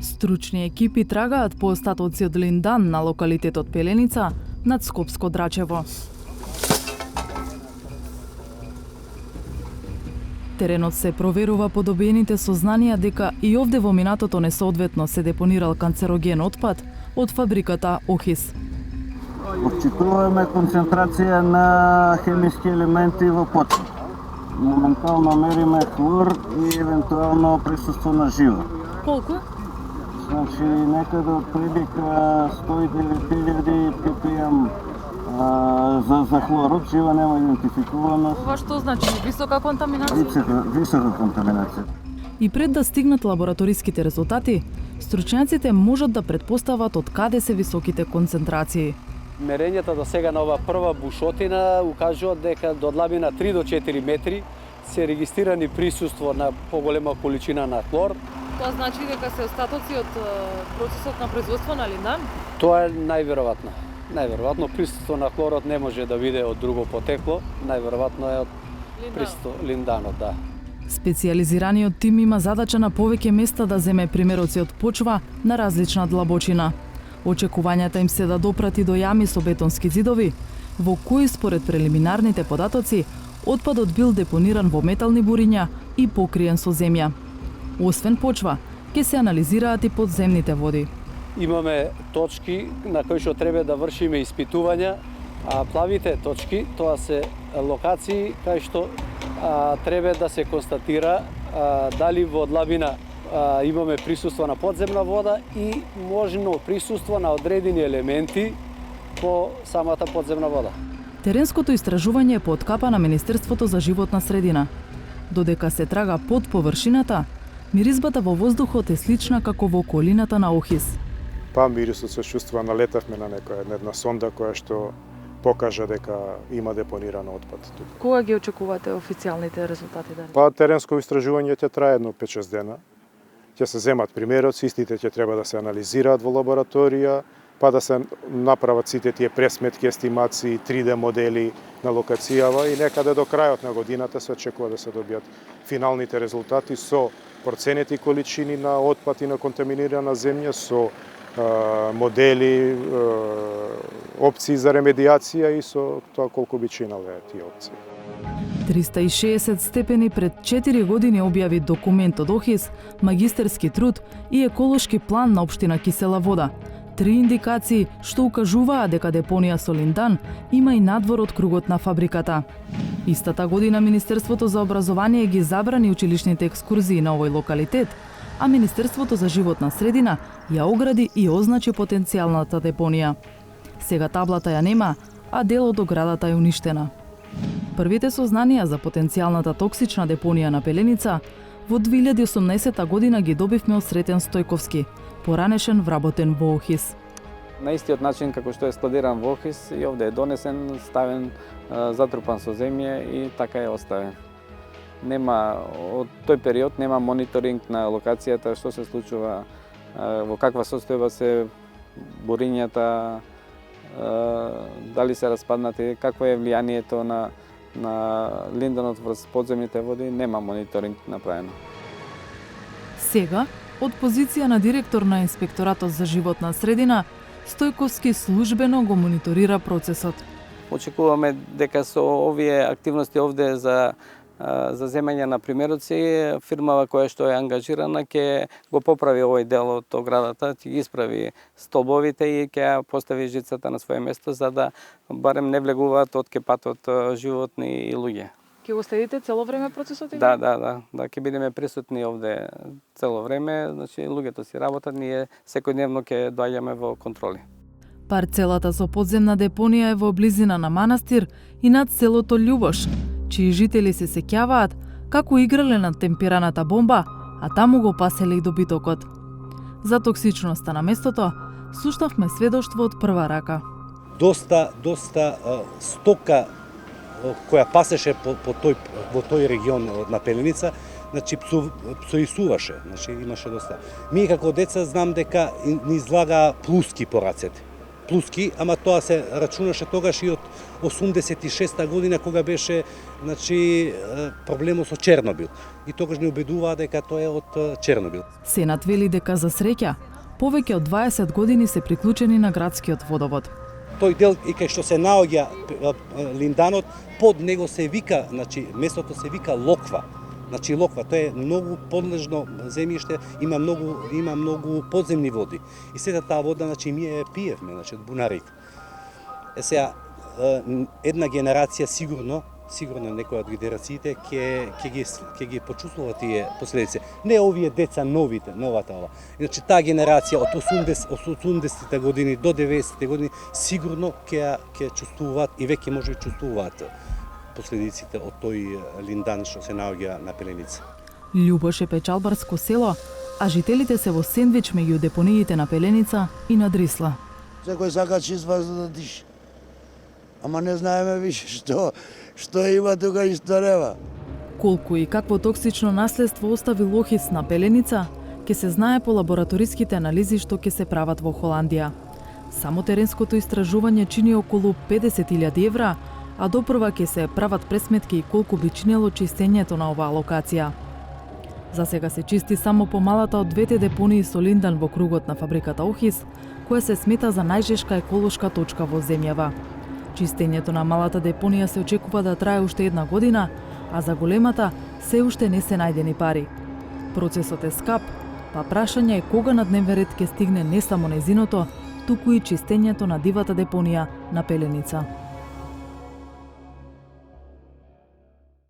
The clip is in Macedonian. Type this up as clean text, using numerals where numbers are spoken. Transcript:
Стручни екипи трагаат по остатоци од линдан на локалитетот Пеленица над Скопско Драчево. Теренот се проверува по добиените сознанија дека и овде во минатото несоодветно се депонирал канцероген отпад од фабриката Охис. Отчитуваме концентрација на хемиски елементи во почва. Моментално мериме хлор и евентуално присуство на живо. Колку? Значи некаде од прилика 109.000 ppm за хлорот, жива нема идентификувано. Ова што значи? Висока контаминација? Висока контаминација. И пред да стигнат лабораториските резултати, стручњаците можат да претпостават од каде се високите концентрации. Мерењата до сега на ова прва бушотина укажуваат дека до длабина 3 до 4 метри се регистрирани присуство на поголема количина на хлор. Тоа значи дека се остатоци од процесот на производство на линдан? Тоа е најверојатно. Најверојатно присуство на хлорот не може да биде од друго потекло, најверојатно е од присуство линданот, да. Специјализираниот тим има задача на повеќе места да земе примероци од почва на различна длабочина. Очекувањата им се да допрати до јами со бетонски зидови, во кои според прелиминарните податоци отпадот бил депониран во метални буриња и покриен со земја. Освен почва, ќе се анализираат и подземните води. Имаме точки на кои што треба да вршиме испитувања, а плавите точки тоа се локации кај што треба да се констатира дали во длабина имаме присуство на подземна вода и можно присуство на одредени елементи по самата подземна вода. Теренското истражување е по откапа на Министерството за животна средина. Додека се трага под површината, миризбата во воздухот е слична како во околината на Охис. Па мирисот се чувствува, налетавме на една сонда која што покажа дека има депониран отпад тука. Кога ги очекувате официјалните резултати? Па теренско истражување ќе трае едно 5-6 дена. Ќе се земат примероци, истите ќе треба да се анализираат во лабораторија, па да се направат сите тие пресметки, естимации, 3D модели на локацијава и некаде до крајот на годината се очекува да се добијат финалните резултати со проценети количини на отпад и на контаминирана земја, со модели, опции за ремедиација и со тоа колку би чинале тие опции. 360 степени пред 4 години објави документ од Охис, магистерски труд и еколошки план на општина Кисела Вода. 3 индикации што укажуваа дека депонија со линдан има и надвор од кругот на фабриката. Истата година Министерството за образование ги забрани училишните екскурзии на овој локалитет, а Министерството за животна средина ја огради и означи потенцијалната депонија. Сега таблата ја нема, а дел од оградата е уништена. Првите сознанија за потенцијалната токсична депонија на Пеленица во 2018 година ги добивме од Сретен Стојковски, поранешен вработен во Охис. На истиот начин како што е складиран во Охис и овде е донесен, ставен, затрупан со земја и така е оставен. Нема од тој период нема мониторинг на локацијата, што се случува, во каква состојба се бурињата, дали се распаднати, какво е влијанието на линданот врз подземните води, нема мониторинг направено. Сега, од позиција на директор на Инспекторатот за животна средина, Стојковски службено го мониторира процесот. Очекуваме дека со овие активности овде за земање на примероци, фирмава која што е ангажирана ќе го поправи овој дел од оградата, ќе ги исправи столбовите и ќе постави жицата на своје место за да барем не влегуваат од кепатот животни и луѓе. Ќе го следите цело време процесот? Да, ќе бидеме присутни овде цело време, значи луѓето си работат, ние секојдневно ќе доаѓаме во контроли. Парцелата со подземна депонија е во близина на манастир и над селото Љубош, чии жители се сеќаваат како играле на темпираната бомба, а таму го паселе и добитокот. За токсичноста на местото слушнавме сведоштво од прва рака. Доста стока која пасеше во тој регион на Пеленица, значи псоисуваше, значи имаше доста. Ми како деца знам дека ни излага плуски по рацете. плуски, ама тоа се рачунаше тогаш и од 86 година кога беше проблемот со Чернобил. И тогаш не убедуваа дека тоа е од Чернобил. Сенат вели дека за среќа повеќе од 20 години се приклучени на градскиот водовод. Тој дел и кај што се наоѓа линданот, под него се вика, местото се вика Локва. Локва, тоа е многу подлежно земјиште, има многу подземни води. И сега таа вода, ми ја пиевме, од бунарите. Сега, една генерација сигурно некоја од генерациите ќе ги почувствува тие последици. Не овие деца новата ова. Иначе таа генерација од 80-те години до 90-те години сигурно ќе чувствуваат и веќе може чувствуваат последиците од тој линдан што се наоѓа на Пеленица. Љубош е печалбарско село, а жителите се во сендвич меѓу депониите на Пеленица и на Дрисла. Секој сака чист воздух да диша. Ама не знаеме више што има тука и што нема. Колку и какво токсично наследство остави Лохис на Пеленица, ќе се знае по лабораториските анализи што ќе се прават во Холандија. Само теренското истражување чини околу 50.000 евра, а допрва ќе се прават пресметки и колку би чинело чистењето на оваа локација. За сега се чисти само помалата од двете депонии со линдан во кругот на фабриката Охис, која се смета за најжешка еколошка точка во земјава. Чистењето на малата депонија се очекува да трае уште една година, а за големата се уште не се најдени пари. Процесот е скап, па прашање е кога на дневен ред ќе стигне не само незиното, туку и чистењето на дивата депонија на Пеленица.